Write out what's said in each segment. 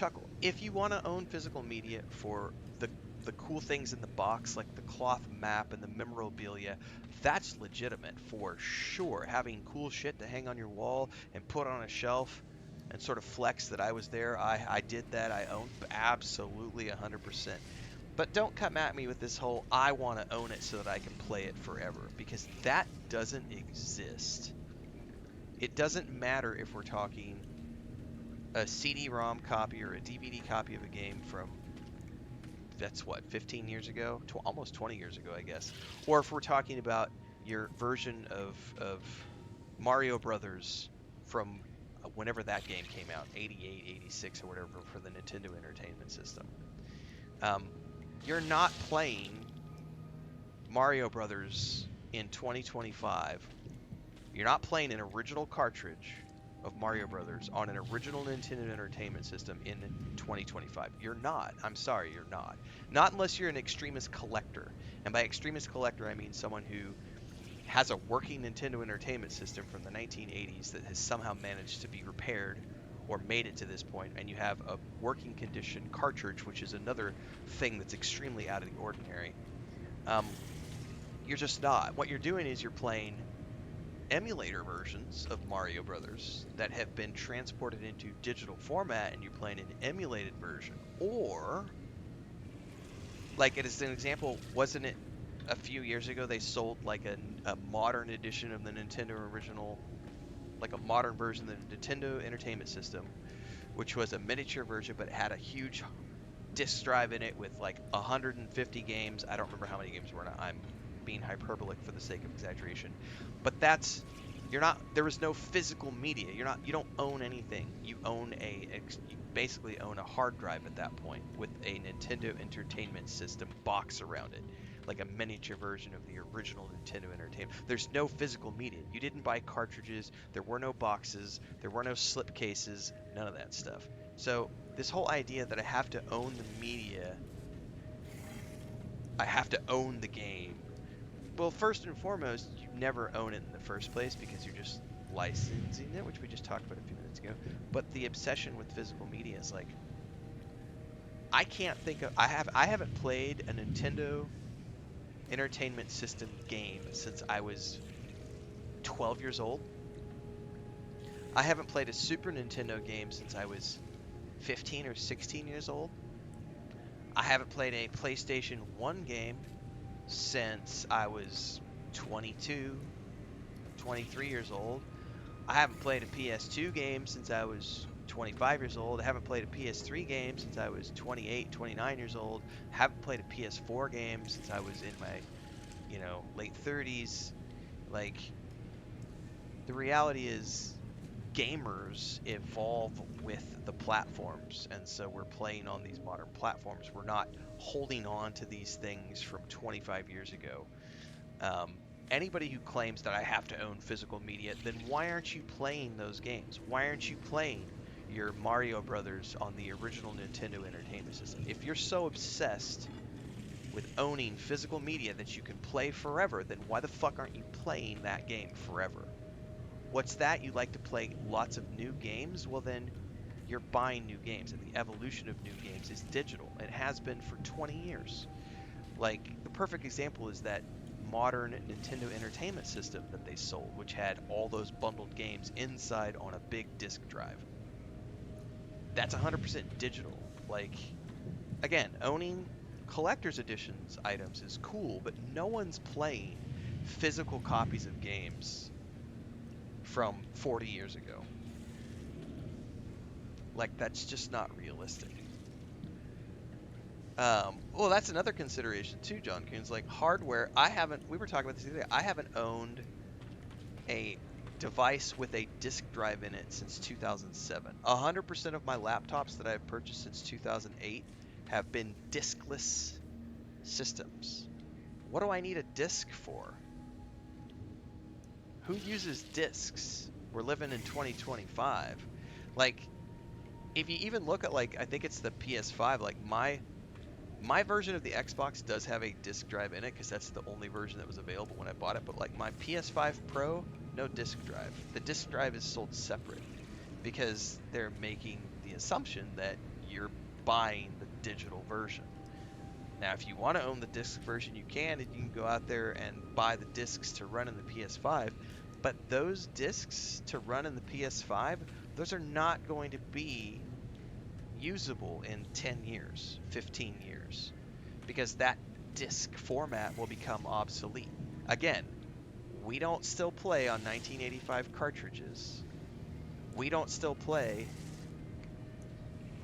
chuckle. If you want to own physical media for the cool things in the box, like the cloth map and the memorabilia, that's legitimate for sure. Having cool shit to hang on your wall and put on a shelf and sort of flex that I was there. I did that. I owned absolutely 100%. But don't come at me with this whole I want to own it so that I can play it forever, because that doesn't exist. It doesn't matter if we're talking a CD-ROM copy or a DVD copy of a game from, that's what, 15 years ago, almost 20 years ago, I guess, or if we're talking about your version of Mario Brothers from whenever that game came out, 88, 86, or whatever, for the Nintendo Entertainment System. Um, you're not playing Mario Brothers in 2025. You're not playing an original cartridge of Mario Brothers on an original Nintendo Entertainment System in 2025. You're not. I'm sorry, you're not. Not unless you're an extremist collector. And by extremist collector, I mean someone who has a working Nintendo Entertainment System from the 1980s that has somehow managed to be repaired or made it to this point, and you have a working condition cartridge, which is another thing that's extremely out of the ordinary. Um, you're just not. What you're doing is you're playing emulator versions of Mario Brothers that have been transported into digital format, and you're playing an emulated version. Or, like, as an example, wasn't it a few years ago they sold like a modern edition of the Nintendo original, like a modern version of the Nintendo Entertainment System, which was a miniature version, but it had a huge disk drive in it with like 150 games. I don't remember how many games were in it. I'm being hyperbolic for the sake of exaggeration, but that's, you're not, there was no physical media. You don't own anything. You basically own a hard drive at that point with a Nintendo Entertainment System box around it, like a miniature version of the original Nintendo Entertainment. There's no physical media. You didn't buy cartridges. There were no boxes. There were no slip cases. None of that stuff. So this whole idea that I have to own the media, I have to own the game. Well, first and foremost, you never own it in the first place because you're just licensing it, which we just talked about a few minutes ago. But the obsession with physical media is like, I can't think of, I haven't played a Nintendo Entertainment System game since I was 12 years old. I haven't played a Super Nintendo game since I was 15 or 16 years old. I haven't played a PlayStation 1 game since I was 22, 23 years old. I haven't played a PS2 game since I was 25 years old. I haven't played a PS3 game since I was 28, 29 years old. I haven't played a PS4 game since I was in my, late 30s. Like, the reality is gamers evolve with the platforms, and so we're playing on these modern platforms. We're not holding on to these things from 25 years ago. Anybody who claims that I have to own physical media, then why aren't you playing those games? Why aren't you playing your Mario Brothers on the original Nintendo Entertainment System? If you're so obsessed with owning physical media that you can play forever, then why the fuck aren't you playing that game forever? What's that? You like to play lots of new games? Well, then you're buying new games, and the evolution of new games is digital. It has been for 20 years. Like, the perfect example is that modern Nintendo Entertainment System that they sold, which had all those bundled games inside on a big disk drive. That's 100% digital. Like, again, owning collector's editions items is cool, but no one's playing physical copies of games from 40 years ago. Like, that's just not realistic. Well, that's another consideration too, John Coons. Like, hardware, we were talking about this the other day, I haven't owned a device with a disk drive in it since 2007. 100% of my laptops that I've purchased since 2008 have been diskless systems. What do I need a disk for? Who uses disks? We're living in 2025. Like, if you even look at, like, I think it's the PS5, like, my version of the Xbox does have a disk drive in it because that's the only version that was available when I bought it. But like my PS5 Pro, no disk drive. The disk drive is sold separate because they're making the assumption that you're buying the digital version. Now, if you want to own the disc version, you can, and you can go out there and buy the discs to run in the PS5. But those discs to run in the PS5, those are not going to be usable in 10 years, 15 years, because that disc format will become obsolete. Again, we don't still play on 1985 cartridges. We don't still play.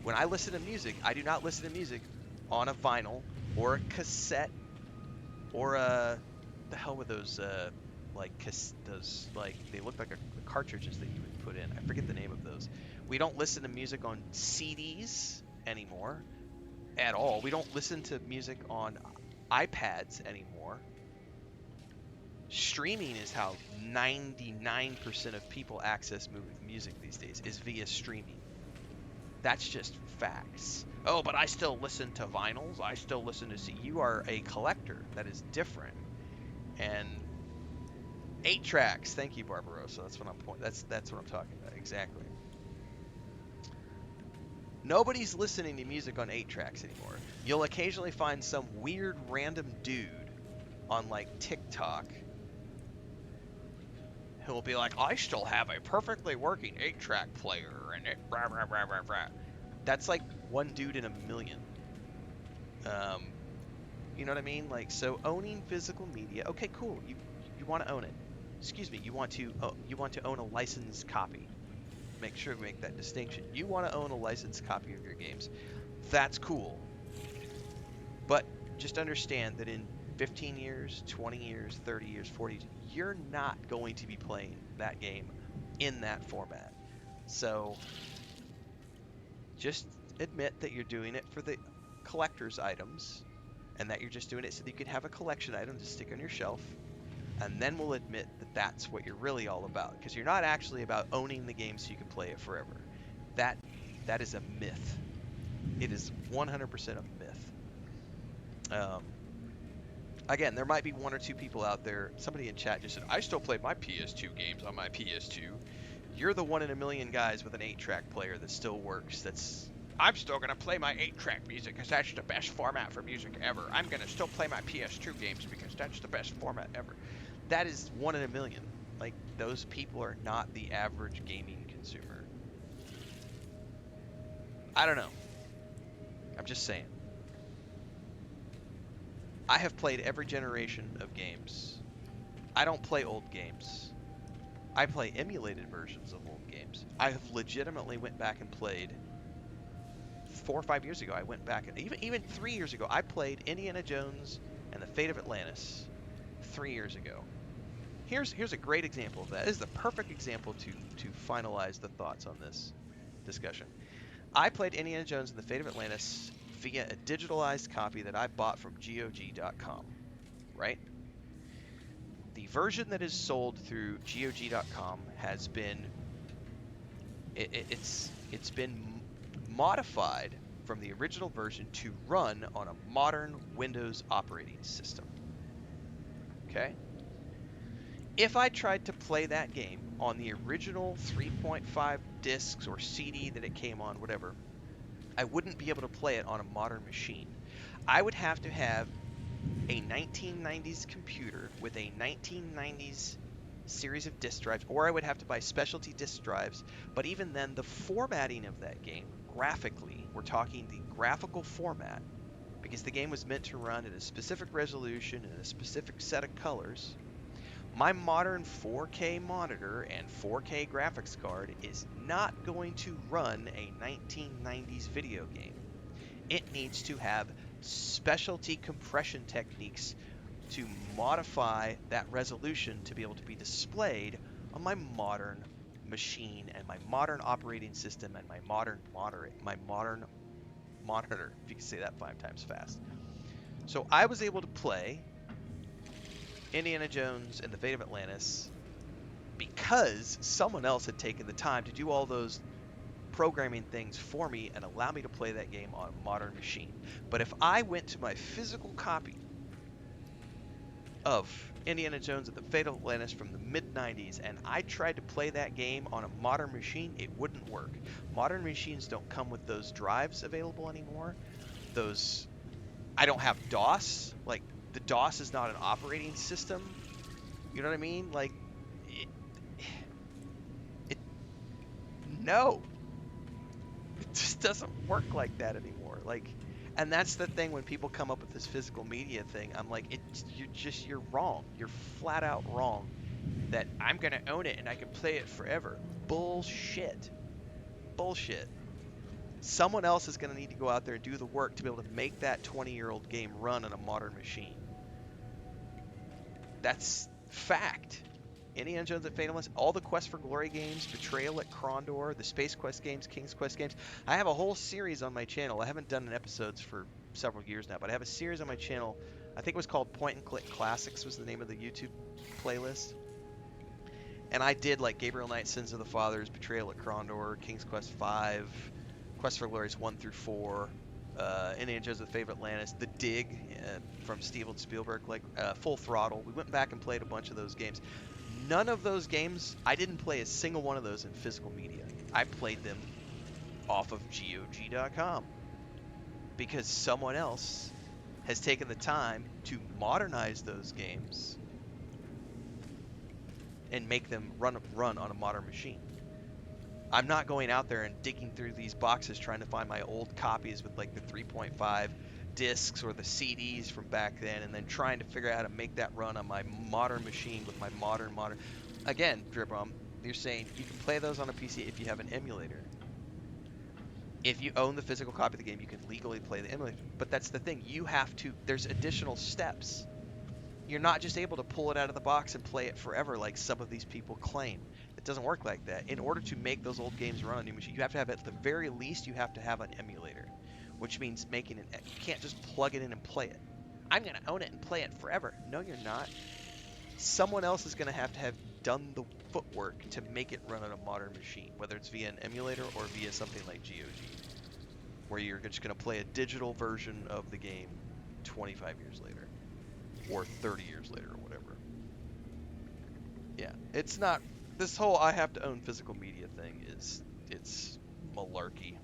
When I listen to music, I do not listen to music on a vinyl or a cassette or a the hell with those those like they look like the cartridges that you would put in. I forget the name of those. We don't listen to music on CDs anymore at all. We don't listen to music on iPads anymore. Streaming is how 99% of people access music these days, is via streaming. That's just facts. Oh, but I still listen to vinyls. I still listen to You are a collector. That is different. And 8 tracks. Thank you, Barbarossa. That's what that's what I'm talking about. Exactly. Nobody's listening to music on 8 tracks anymore. You'll occasionally find some weird random dude on like TikTok who'll be like, I still have a perfectly working 8-track player and it rah, rah, rah, rah, rah. That's like one dude in a million. You know what I mean? Like, so owning physical media, okay, cool. You want to own it. Excuse me, you want to own a licensed copy. Make sure to make that distinction. You want to own a licensed copy of your games. That's cool. But just understand that in 15 years, 20 years, 30 years, 40 years, you're not going to be playing that game in that format. So just admit that you're doing it for the collector's items and that you're just doing it so that you can have a collection item to stick on your shelf. And then we'll admit that that's what you're really all about, because you're not actually about owning the game so you can play it forever. That is a myth. It is 100% a myth. Again, there might be one or two people out there. Somebody in chat just said, I still play my PS2 games on my PS2. You're the one in a million guys with an 8-track player that still works. I'm still going to play my 8-track music because that's the best format for music ever. I'm going to still play my PS2 games because that's the best format ever. That is one in a million. Like, those people are not the average gaming consumer. I don't know. I'm just saying. I have played every generation of games. I don't play old games. I play emulated versions of old games. I have legitimately went back and played 4 or 5 years ago. I went back and even 3 years ago, I played Indiana Jones and the Fate of Atlantis 3 years ago. Here's a great example of that. This is the perfect example to finalize the thoughts on this discussion. I played Indiana Jones and the Fate of Atlantis via a digitalized copy that I bought from GOG.com, right? The version that is sold through GOG.com has been it's been modified from the original version to run on a modern Windows operating system. Okay? If I tried to play that game on the original 3.5 discs or CD that it came on, whatever, I wouldn't be able to play it on a modern machine. I would have to have a 1990s computer with a 1990s series of disk drives, or I would have to buy specialty disk drives. But even then, the formatting of that game, graphically, we're talking the graphical format, because the game was meant to run at a specific resolution and a specific set of colors. My modern 4K monitor and 4K graphics card is not going to run a 1990s video game. It needs to have specialty compression techniques to modify that resolution to be able to be displayed on my modern machine and my modern operating system and my modern monitor, if you can say that 5 times fast. So I was able to play Indiana Jones and the Fate of Atlantis because someone else had taken the time to do all those programming things for me and allow me to play that game on a modern machine. But if I went to my physical copy of Indiana Jones and the Fate of Atlantis from the mid 90s, and I tried to play that game on a modern machine. It wouldn't work. Modern machines don't come with those drives available anymore. Those, I don't have DOS. Like, the DOS is not an operating system. You know what I mean? Like, it, it no, it just doesn't work like that anymore. Like, and that's the thing when people come up with this physical media thing. I'm like, you're wrong. You're flat out wrong. That I'm gonna own it and I can play it forever. Bullshit. Bullshit. Someone else is gonna need to go out there and do the work to be able to make that 20-year-old game run on a modern machine. That's fact. Indiana Jones at Fatalist, all the Quest for Glory games, Betrayal at Krondor, the Space Quest games, King's Quest games. I have a whole series on my channel. I haven't done an episodes for several years now, but I have a series on my channel. I think it was called Point and Click Classics was the name of the YouTube playlist. And I did like Gabriel Knight, Sins of the Fathers, Betrayal at Krondor, King's Quest 5, Quest for Glories 1 through 4, Indiana Jones with Fate of Atlantis, The Dig from Steven Spielberg, like Full Throttle. We went back and played a bunch of those games. None of those games, I didn't play a single one of those in physical media. I played them off of GOG.com because someone else has taken the time to modernize those games and make them run on a modern machine. I'm not going out there and digging through these boxes trying to find my old copies with like the 3.5 discs or the CDs from back then and then trying to figure out how to make that run on my modern machine with my modern. Again, Dribom, you're saying you can play those on a PC if you have an emulator. If you own the physical copy of the game, you can legally play the emulator. But that's the thing. There's additional steps. You're not just able to pull it out of the box and play it forever like some of these people claim. It doesn't work like that. In order to make those old games run on a new machine, you have to have, at the very least, you have to have an emulator, which means you can't just plug it in and play it. I'm going to own it and play it forever. No, you're not. Someone else is going to have done the footwork to make it run on a modern machine, whether it's via an emulator or via something like GOG, where you're just going to play a digital version of the game 25 years later. Or 30 years later or whatever. Yeah, it's not, this whole I have to own physical media thing it's malarkey.